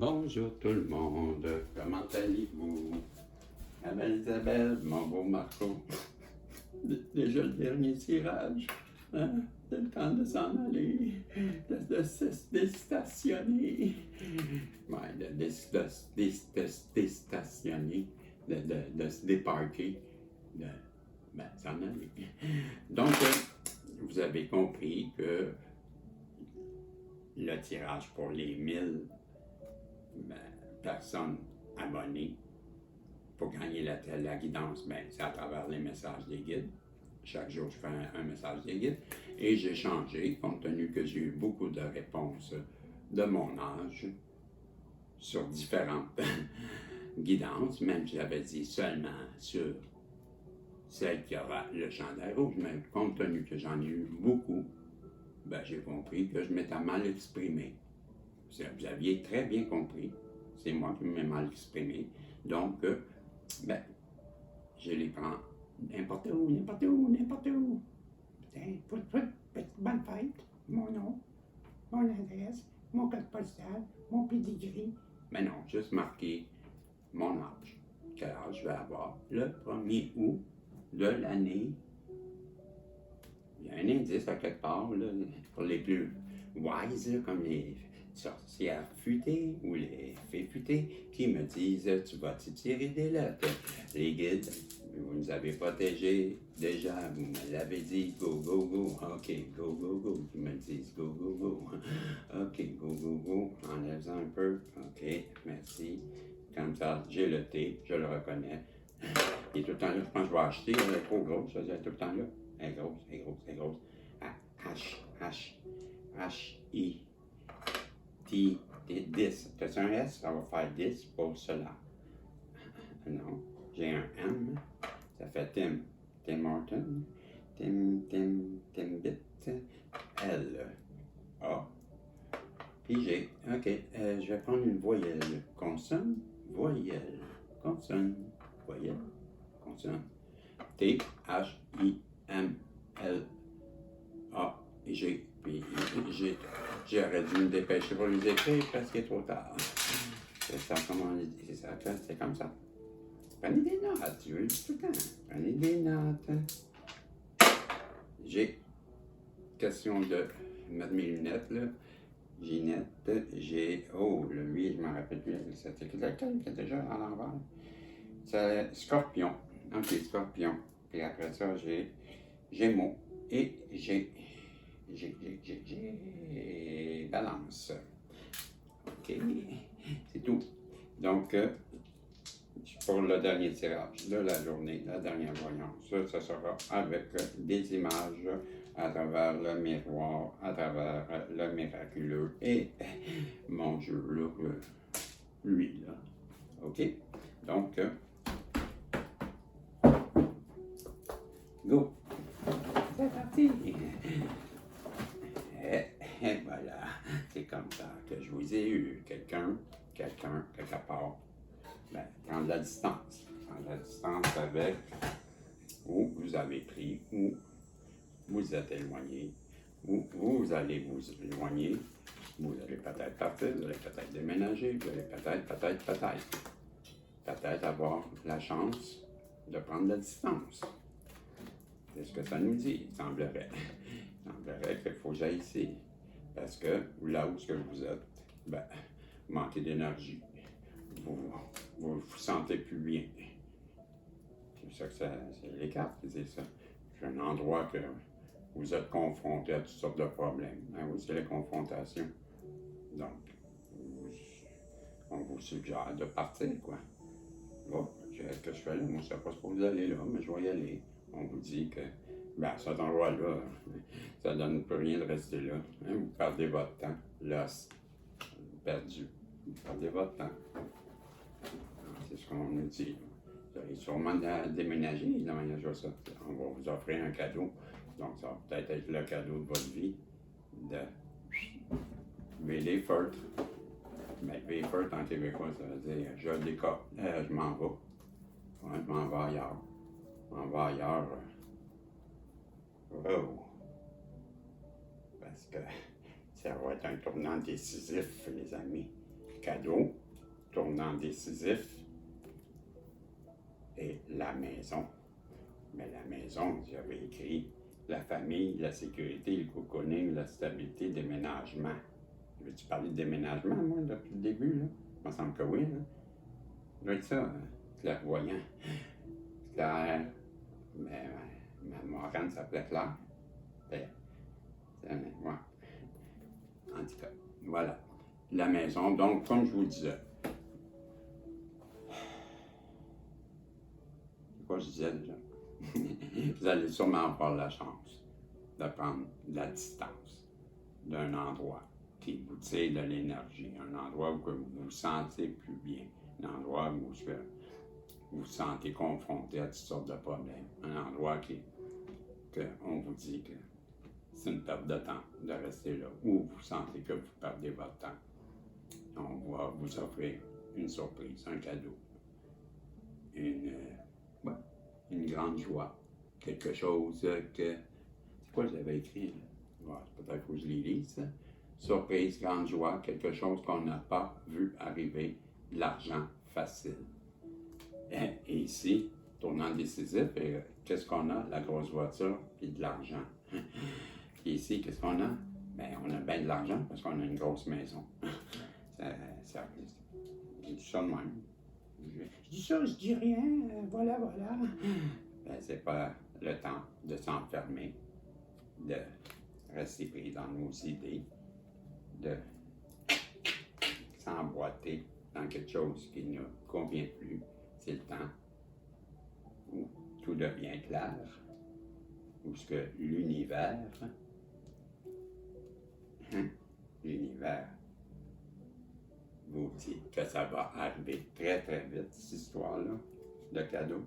Bonjour tout le monde, comment allez-vous? Ma belle Isabelle, mon beau Marco. Déjà le dernier tirage, hein? C'est le temps de s'en aller, de se déstationner. Ouais, de déstationner, de se déparquer, de s'en aller. Donc, vous avez compris que le tirage pour les 1000 personnes abonnées pour gagner la guidance, c'est à travers les messages des guides. Chaque jour, je fais un message des guides. Et j'ai changé, compte tenu que j'ai eu beaucoup de réponses de mon âge sur différentes guidances, même si j'avais dit seulement sur celle qui aura le chandail rouge, mais compte tenu que j'en ai eu beaucoup, j'ai compris que je m'étais mal exprimé. Vous aviez très bien compris. C'est moi qui m'ai mal exprimé. Donc, je les prends n'importe où, n'importe où, n'importe où. Bonne fête, mon nom, mon adresse, mon code postal, mon pedigree. Mais non, juste marquer mon âge. Quel âge je vais avoir le 1er août de l'année. Il y a un indice à quelque part, là, pour les plus wise, là, comme les sorcières futées ou les fées futées, qui me disent « Tu vas-tu tirer des lettres? » Les guides, vous nous avez protégés déjà, vous me l'avez dit, go, go, go, ok, go, go, go, ils me disent go, go, go, ok, go, go, go, enlève-en un peu, ok, merci, comme ça, j'ai le thé, je le reconnais, il est tout le temps là, je pense que je vais acheter, elle est trop grosse, elle est tout le temps là, elle est grosse, elle est grosse, elle est grosse, H-I, T, 10. T'as un S? Ça va faire 10 pour cela. Non. J'ai un M. Ça fait Tim. Tim Horton. Timbit. L. A. Puis G. OK. Je vais prendre une voyelle. Consonne. Voyelle. Consonne. Voyelle. Consonne. T. H. I. M. L. A. G. Puis j'aurais dû me dépêcher pour les écrire parce qu'il est trop tard. C'est ça, comment on dit, c'est comme ça. Prenez des notes, je le dis tout le temps. Prenez des notes. J'ai question de mettre mes lunettes, là. Ginette, lui, je m'en rappelle plus. C'était lequel qui est déjà à l'envers? C'est Scorpion. Ok, Scorpion. Puis après ça, j'ai Gémeaux. Et j'ai Balance. Ok, c'est tout. Donc, pour le dernier tirage de la journée, la dernière voyance, ça sera avec des images à travers le miroir, à travers le miraculeux et mon jeu, lui, là. Ok? Donc, go! C'est parti! Et voilà, c'est comme ça que je vous ai eu. Quelqu'un, quelque part, prendre la distance. Prendre la distance avec où vous avez pris, où vous êtes éloigné, où vous allez vous éloigner. Vous allez peut-être partir, vous allez peut-être déménager, vous allez peut-être avoir la chance de prendre la distance. C'est ce que ça nous dit, il semblerait. Il semblerait qu'il faut que j'aille ici. Parce que là où vous êtes, vous manquez d'énergie. Vous sentez plus bien. C'est ça que c'est les cartes qui disent ça. C'est un endroit que vous êtes confronté à toutes sortes de problèmes. Oui, c'est la confrontation. Donc, on vous suggère de partir, quoi. Bon, qu'est-ce que je fais là? Moi, je ne sais pas ce que vous allez là, mais je vais y aller. On vous dit que, cet endroit-là, ça ne donne plus rien de rester là. Vous perdez votre temps. L'os, perdu. Vous perdez votre temps. C'est ce qu'on nous dit. Vous allez sûrement déménager, déménager ça. On va vous offrir un cadeau. Donc, ça va peut-être être le cadeau de votre vie. De Villefort. Villefort en québécois, ça veut dire je décolle, je m'en vais. Ouais, je m'en vais ailleurs. Je m'en vais ailleurs. Oh. Parce que ça va être un tournant décisif, les amis. cadeau, tournant décisif, et la maison. Mais la maison, j'avais écrit la famille, la sécurité, le cocooning, la stabilité, déménagement. Veux-tu parler de déménagement, moi, depuis le début, là? Il me semble que oui, là. Ça doit être ça, hein? Clairvoyant. Claire. Mais ma Morgane s'appelait Claire. Ouais. En tout cas, voilà. La maison, donc, comme je vous le disais. C'est quoi je disais déjà? Vous allez sûrement avoir la chance de prendre de la distance d'un endroit qui vous tire de l'énergie, un endroit où vous vous sentez plus bien, un endroit où vous vous sentez confronté à toutes sortes de problèmes, un endroit qu'on vous dit que c'est une perte de temps de rester là, ou vous sentez que vous perdez votre temps. On va vous offrir une surprise, un cadeau, une grande joie, quelque chose que... C'est quoi j'avais écrit? Peut-être que je les lise, ça. Surprise, grande joie, quelque chose qu'on n'a pas vu arriver, de l'argent facile. Et ici, tournant décisif, qu'est-ce qu'on a? La grosse voiture et de l'argent. Et ici, qu'est-ce qu'on a? Ben, on a bien de l'argent parce qu'on a une grosse maison. Je dis ça de même. Je dis ça, je dis rien, voilà. Ben, c'est pas le temps de s'enfermer, de rester pris dans nos idées, de s'emboîter dans quelque chose qui ne convient plus. C'est le temps où tout devient clair, où ce que l'univers vous dit que ça va arriver très très vite, cette histoire-là de cadeau,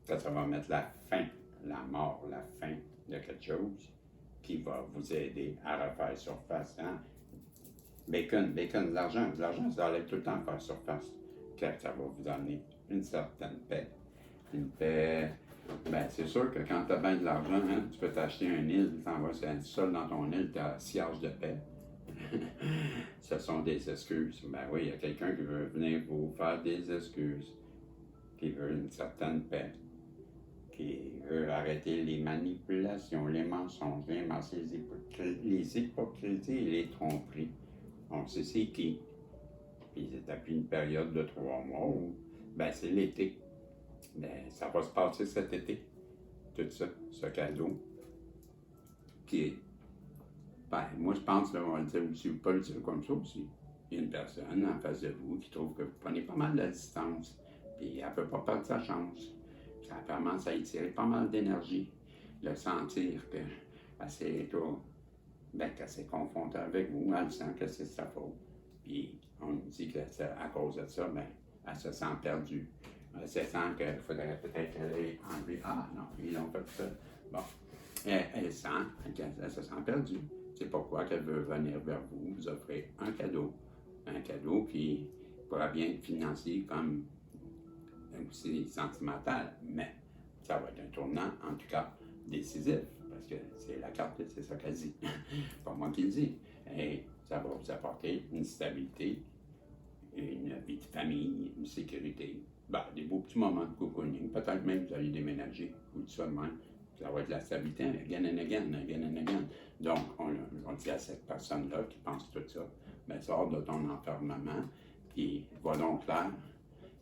que ça va mettre la fin, la mort, la fin de quelque chose qui va vous aider à refaire surface. Hein? Bacon, l'argent, ça allait tout le temps faire surface. Car ça va vous donner une certaine paix. Une paix, ben c'est sûr que quand tu as bien de l'argent, hein, tu peux t'acheter une île, tu t'en vas seul dans ton île, tu as cierge de paix. Ce sont des excuses. Ben oui, il y a quelqu'un qui veut venir vous faire des excuses, qui veut une certaine paix, qui veut arrêter les manipulations, les mensonges, les hypocrisies et les tromperies. On sait c'est qui. Puis c'est depuis une période de 3 mois où, ben c'est l'été. Ben ça va se passer cet été. Tout ça, ce cadeau, qui est, ben moi je pense, là, on va le dire aussi, pas le dire comme ça aussi. Il y a une personne en face de vous qui trouve que vous prenez pas mal de distance, puis elle ne peut pas perdre sa chance. Ça commence à étirer pas mal d'énergie, de sentir que qu'elle s'est confrontée avec vous, elle sent que c'est sa faute. Puis on nous dit qu'à cause de ça, ben, elle se sent perdue. Elle se sent qu'il faudrait peut-être qu'elle ait enlevé. Ah non, ils l'ont fait ça. Bon. Elle sent qu'elle se sent perdue. C'est pourquoi qu'elle veut venir vers vous, vous offrir un cadeau. Un cadeau qui pourra bien être financier comme aussi sentimental, mais ça va être un tournant, en tout cas, décisif, parce que c'est la carte, c'est ça qu'elle dit. Pas moi qui le dis. Et ça va vous apporter une stabilité, une vie de famille, une sécurité. Ben, des beaux petits moments de cocooning. Peut-être même que vous allez déménager, ou tout ça de même. Ça va être la stabilité, again and again. Donc, on dit à cette personne-là qui pense tout ça, ben, sors de ton enfermement, puis va donc là,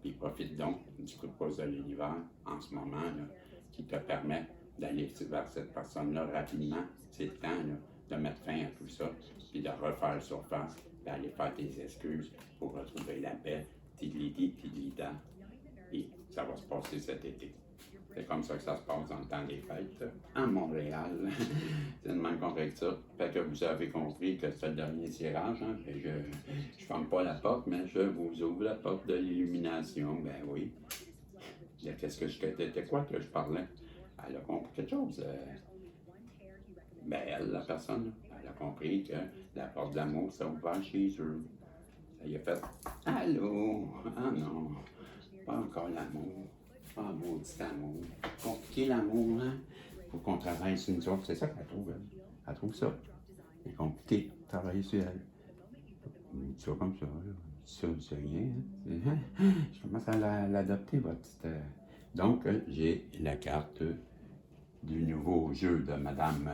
puis profite donc du coup de pouce de l'univers en ce moment, là, qui te permet d'aller vers cette personne-là rapidement. C'est le temps là, de mettre fin à tout ça, puis de refaire surface, d'aller faire tes excuses pour retrouver la paix, tidlida, et ça va se passer cet été. C'est comme ça que ça se passe dans le temps des fêtes, à Montréal. C'est une même qu'on fait que ça. Fait que vous avez compris que c'est le dernier tirage, hein? Je ne ferme pas la porte, mais je vous ouvre la porte de l'illumination. Ben oui. Qu'est-ce que c'était quoi que je parlais? Elle a compris quelque chose. Ben elle, la personne, elle a compris que la porte d'amour s'est ouverte chez eux. Ça y a fait « Allô? Ah non, pas encore l'amour. Ah, maudit amour. Compliqué l'amour, hein? Faut qu'on travaille sur nous autres. C'est ça qu'elle trouve, elle. Elle trouve ça. C'est compliqué de travailler sur elle. Ça comme ça, là. Ça, c'est rien. Je commence à l'adopter, votre petite. Donc, j'ai la carte du nouveau jeu de Madame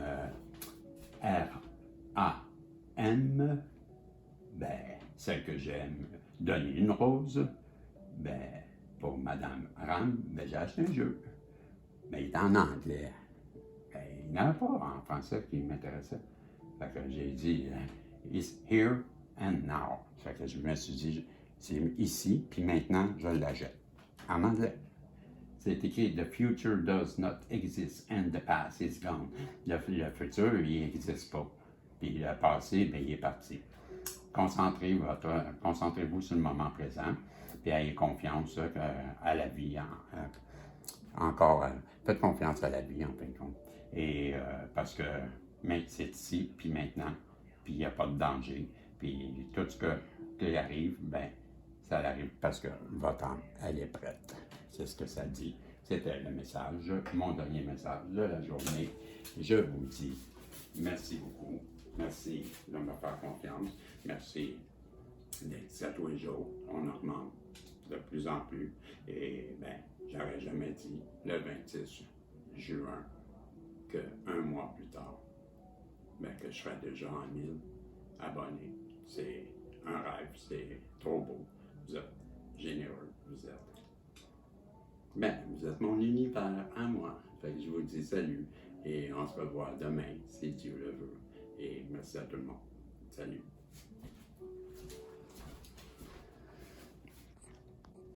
R.A.M. Ben, celle que j'aime donner une rose. Ben, pour Madame Ram, ben, j'ai acheté un jeu. Ben, il est en anglais. Ben, il n'y en a pas en français qui m'intéressait. Fait que j'ai dit, It's here and now. Fait que je me suis dit, c'est ici, puis maintenant, je l'achète. En anglais. C'est écrit The future does not exist and the past is gone. Le futur, il n'existe pas. Puis le passé, bien, il est parti. Concentrez-vous sur le moment présent, puis ayez confiance à la vie. Faites confiance à la vie, en fin de compte. Et parce que c'est ici, puis maintenant, puis il n'y a pas de danger. Puis tout ce qui arrive, ben, ça arrive parce que votre âme, elle est prête. C'est ce que ça dit. C'était le message, mon dernier message de la journée. Je vous dis merci beaucoup. Merci de me faire confiance. Merci d'être là tous les jours. On augmente de plus en plus. Et bien, j'aurais jamais dit le 26 juin qu'un mois plus tard, ben, que je serais déjà en 1000 abonnés. C'est un rêve, c'est trop beau. Vous êtes généreux, vous êtes. Ben, vous êtes mon univers à moi. Fait que je vous dis salut et on se revoit demain si Dieu le veut. Et merci à tout le monde. Salut.